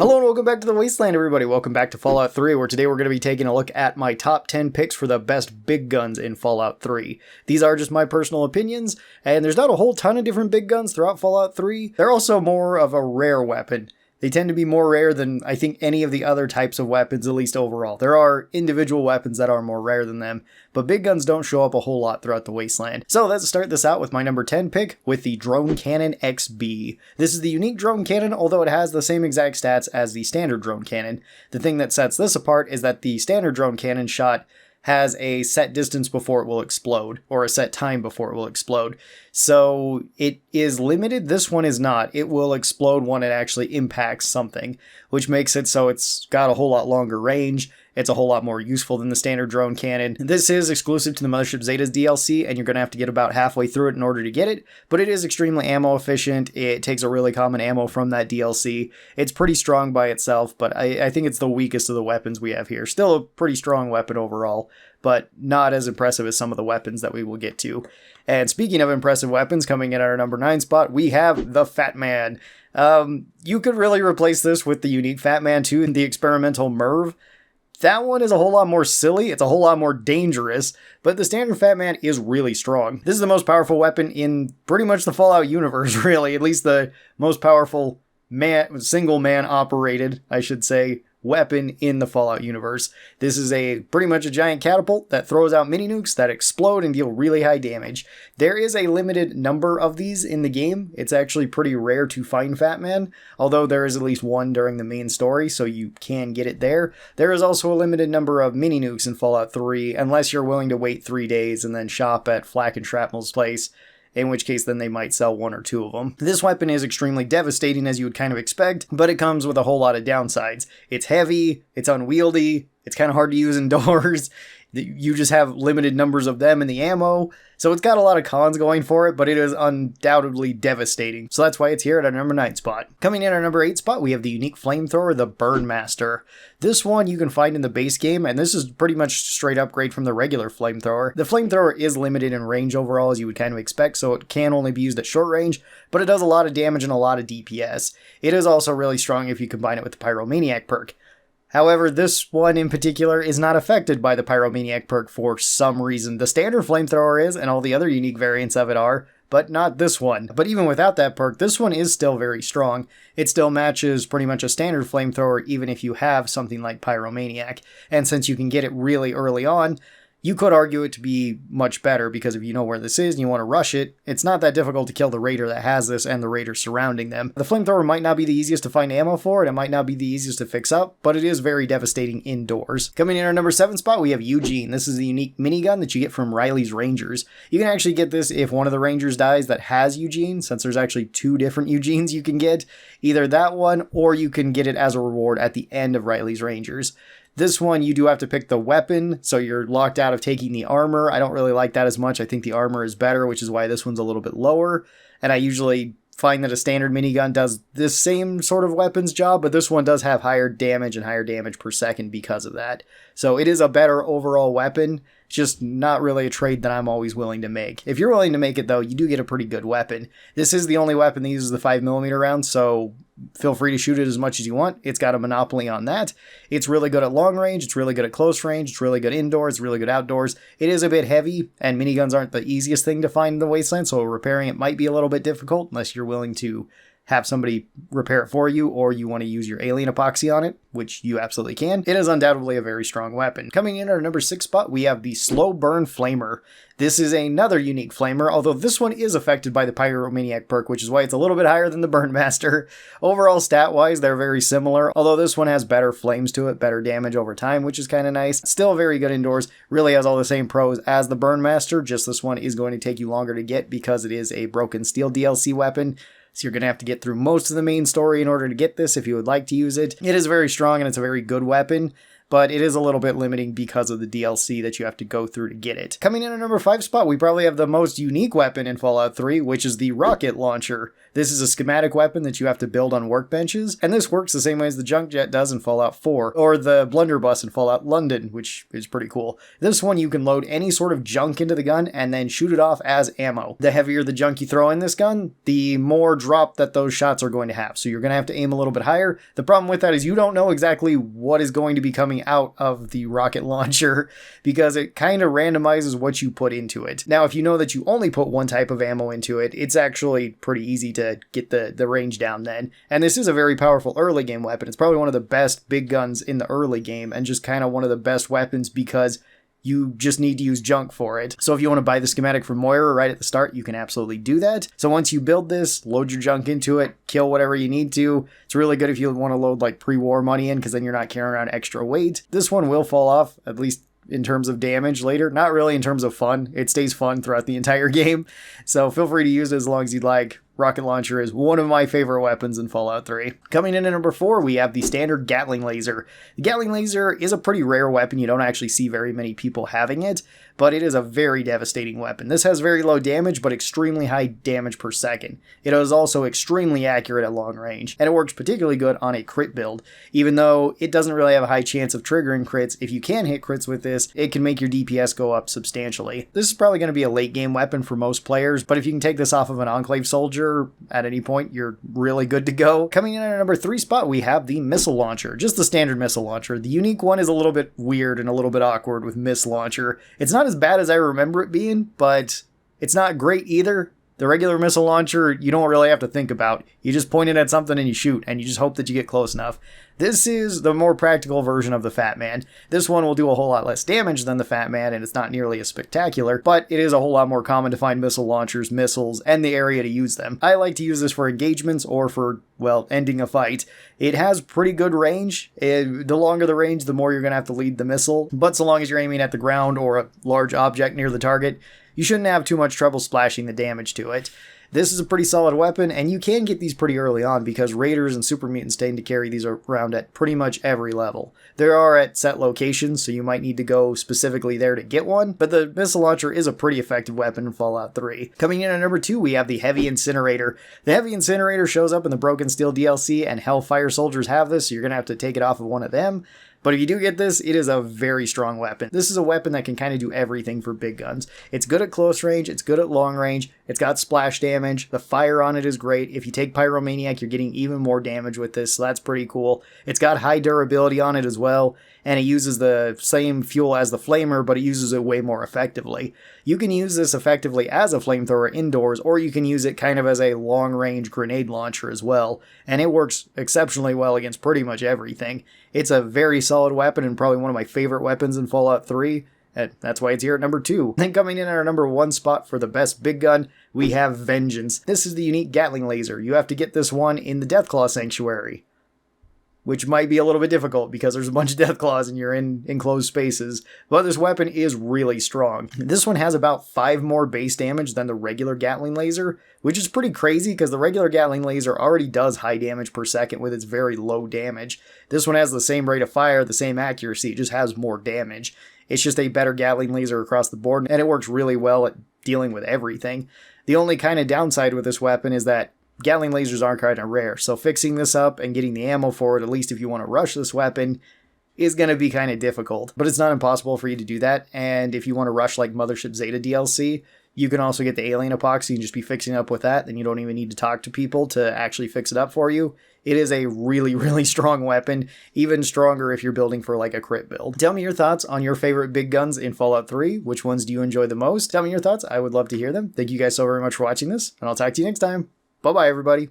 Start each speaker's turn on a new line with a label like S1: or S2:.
S1: Hello and welcome back to the Wasteland, everybody. Welcome back to Fallout 3, where today we're going to be taking a look at my top 10 picks for the best big guns in Fallout 3. These are just my personal opinions, and there's not a whole ton of different big guns throughout Fallout 3. They're also more of a rare weapon. They tend to be more rare than, I think, any of the other types of weapons, at least overall. There are individual weapons that are more rare than them, but big guns don't show up a whole lot throughout the Wasteland. So let's start this out with my number 10 pick with the Drone Cannon XB. This is the unique drone cannon, although it has the same exact stats as the standard drone cannon. The thing that sets this apart is that the standard drone cannon shot has a set distance before it will explode, or a set time before it will explode. So it is limited. This one is not. It will explode when it actually impacts something, which makes it so it's got a whole lot longer range. It's a whole lot more useful than the standard drone cannon. This is exclusive to the Mothership Zeta's DLC, and you're going to have to get about halfway through it in order to get it, but it is extremely ammo efficient. It takes a really common ammo from that DLC. It's pretty strong by itself, but I think it's the weakest of the weapons we have here. Still a pretty strong weapon overall, but not as impressive as some of the weapons that we will get to. And speaking of impressive weapons, coming in at our number 9 spot, we have the Fat Man. You could really replace this with the unique Fat Man too, and the experimental Merv. That one is a whole lot more silly, it's a whole lot more dangerous, but the standard Fat Man is really strong. This is the most powerful weapon in pretty much the Fallout universe, really. At least the most powerful single man operated, I should say, weapon in the Fallout universe. This is pretty much a giant catapult that throws out mini nukes that explode and deal really high damage. There is a limited number of these in the game. It's actually pretty rare to find Fat Man, although there is at least one during the main story, so you can get it there. There is also a limited number of mini nukes in Fallout 3, unless you're willing to wait 3 days and then shop at Flak and Shrapnel's place, in which case then they might sell 1 or 2 of them. This weapon is extremely devastating, as you would kind of expect, but it comes with a whole lot of downsides. It's heavy, it's unwieldy, it's kind of hard to use indoors, you just have limited numbers of them in the ammo, so it's got a lot of cons going for it, but it is undoubtedly devastating. So that's why it's here at our number 9 spot. Coming in at our number 8 spot, we have the unique flamethrower, the Burnmaster. This one you can find in the base game, and this is pretty much straight upgrade from the regular flamethrower. The flamethrower is limited in range overall, as you would kind of expect, so it can only be used at short range, but it does a lot of damage and a lot of DPS. It is also really strong if you combine it with the Pyromaniac perk. However, this one in particular is not affected by the Pyromaniac perk for some reason. The standard flamethrower is, and all the other unique variants of it are, but not this one. But even without that perk, this one is still very strong. It still matches pretty much a standard flamethrower, even if you have something like Pyromaniac. And since you can get it really early on, you could argue it to be much better, because if you know where this is and you want to rush it, it's not that difficult to kill the raider that has this and the raiders surrounding them. The flamethrower might not be the easiest to find ammo for, and it might not be the easiest to fix up, but it is very devastating indoors. Coming in our number 7 spot, we have Eugene. This is the unique minigun that you get from Riley's Rangers. You can actually get this if one of the Rangers dies that has Eugene, since there's actually 2 different Eugenes you can get. Either that one, or you can get it as a reward at the end of Riley's Rangers. This one, you do have to pick the weapon, so you're locked out of taking the armor. I don't really like that as much. I think the armor is better, which is why this one's a little bit lower. And I usually find that a standard minigun does this same sort of weapons job, but this one does have higher damage and higher damage per second because of that. So it is a better overall weapon. It's just not really a trade that I'm always willing to make. If you're willing to make it, though, you do get a pretty good weapon. This is the only weapon that uses the 5mm round, so feel free to shoot it as much as you want. It's got a monopoly on that. It's really good at long range, it's really good at close range, it's really good indoors, it's really good outdoors. It is a bit heavy, and miniguns aren't the easiest thing to find in the Wasteland, so repairing it might be a little bit difficult unless you're willing to have somebody repair it for you, or you want to use your alien epoxy on it, which you absolutely can. It is undoubtedly a very strong weapon. Coming in at our number 6 spot, we have the Slow Burn Flamer. This is another unique flamer, although this one is affected by the Pyromaniac perk, which is why it's a little bit higher than the Burnmaster. Overall, stat-wise, they're very similar, although this one has better flames to it, better damage over time, which is kind of nice. Still very good indoors, really has all the same pros as the Burnmaster, just this one is going to take you longer to get because it is a Broken Steel DLC weapon. So you're going to have to get through most of the main story in order to get this if you would like to use it. It is very strong and it's a very good weapon, but it is a little bit limiting because of the DLC that you have to go through to get it. Coming in at number 5 spot, we probably have the most unique weapon in Fallout 3, which is the rocket launcher. This is a schematic weapon that you have to build on workbenches, and this works the same way as the junk jet does in Fallout 4, or the blunderbuss in Fallout London, which is pretty cool. This one you can load any sort of junk into the gun and then shoot it off as ammo. The heavier the junk you throw in this gun, the more drop that those shots are going to have, so you're going to have to aim a little bit higher. The problem with that is you don't know exactly what is going to be coming out of the rocket launcher because it kind of randomizes what you put into it. Now, if you know that you only put one type of ammo into it, it's actually pretty easy to get the range down then. And this is a very powerful early game weapon. It's probably one of the best big guns in the early game and just kind of one of the best weapons because you just need to use junk for it. So if you want to buy the schematic from Moira right at the start, you can absolutely do that. So once you build this, load your junk into it, kill whatever you need to. It's really good if you want to load like pre-war money in because then you're not carrying around extra weight. This one will fall off, at least in terms of damage later. Not really in terms of fun. It stays fun throughout the entire game. So feel free to use it as long as you'd like. Rocket launcher is one of my favorite weapons in Fallout 3. Coming in at number 4, we have the standard Gatling laser. The Gatling laser is a pretty rare weapon. You don't actually see very many people having it, but it is a very devastating weapon. This has very low damage, but extremely high damage per second. It is also extremely accurate at long range, and it works particularly good on a crit build. Even though it doesn't really have a high chance of triggering crits, if you can hit crits with this, it can make your DPS go up substantially. This is probably going to be a late game weapon for most players, but if you can take this off of an Enclave soldier at any point, you're really good to go. Coming in at number 3 spot, we have the missile launcher. Just the standard missile launcher. The unique one is a little bit weird and a little bit awkward with missile launcher. It's not as bad as I remember it being, but it's not great either. The regular missile launcher, you don't really have to think about. You just point it at something and you shoot, and you just hope that you get close enough. This is the more practical version of the Fat Man. This one will do a whole lot less damage than the Fat Man, and it's not nearly as spectacular, but it is a whole lot more common to find missile launchers, missiles, and the area to use them. I like to use this for engagements or for, well, ending a fight. It has pretty good range. The longer the range, the more you're going to have to lead the missile, but so long as you're aiming at the ground or a large object near the target, you shouldn't have too much trouble splashing the damage to it. This is a pretty solid weapon, and you can get these pretty early on because raiders and super mutants tend to carry these around at pretty much every level. There are at set locations, so you might need to go specifically there to get one, but the missile launcher is a pretty effective weapon in Fallout 3. Coming in at number 2, we have the heavy incinerator. The heavy incinerator shows up in the Broken Steel DLC, and Hellfire soldiers have this, so you're going to have to take it off of one of them. But if you do get this, it is a very strong weapon. This is a weapon that can kind of do everything for big guns. It's good at close range, it's good at long range, it's got splash damage, the fire on it is great. If you take Pyromaniac, you're getting even more damage with this, so that's pretty cool. It's got high durability on it as well, and it uses the same fuel as the flamer, but it uses it way more effectively. You can use this effectively as a flamethrower indoors, or you can use it kind of as a long-range grenade launcher as well, and it works exceptionally well against pretty much everything. It's a very solid weapon and probably one of my favorite weapons in Fallout 3, and that's why it's here at number 2. Then coming in at our number 1 spot for the best big gun, we have Vengeance. This is the unique Gatling laser. You have to get this one in the Deathclaw Sanctuary, which might be a little bit difficult because there's a bunch of Deathclaws and you're in enclosed spaces, but this weapon is really strong. This one has about 5 more base damage than the regular Gatling laser, which is pretty crazy because the regular Gatling laser already does high damage per second with its very low damage. This one has the same rate of fire, the same accuracy, it just has more damage. It's just a better Gatling laser across the board, and it works really well at dealing with everything. The only kind of downside with this weapon is that Gatling lasers are kind of rare, so fixing this up and getting the ammo for it, at least if you want to rush this weapon, is going to be kind of difficult. But it's not impossible for you to do that, and if you want to rush like Mothership Zeta DLC, you can also get the alien epoxy and just be fixing it up with that, then you don't even need to talk to people to actually fix it up for you. It is a really, really strong weapon, even stronger if you're building for like a crit build. Tell me your thoughts on your favorite big guns in Fallout 3. Which ones do you enjoy the most? Tell me your thoughts. I would love to hear them. Thank you guys so very much for watching this, and I'll talk to you next time. Bye-bye, everybody.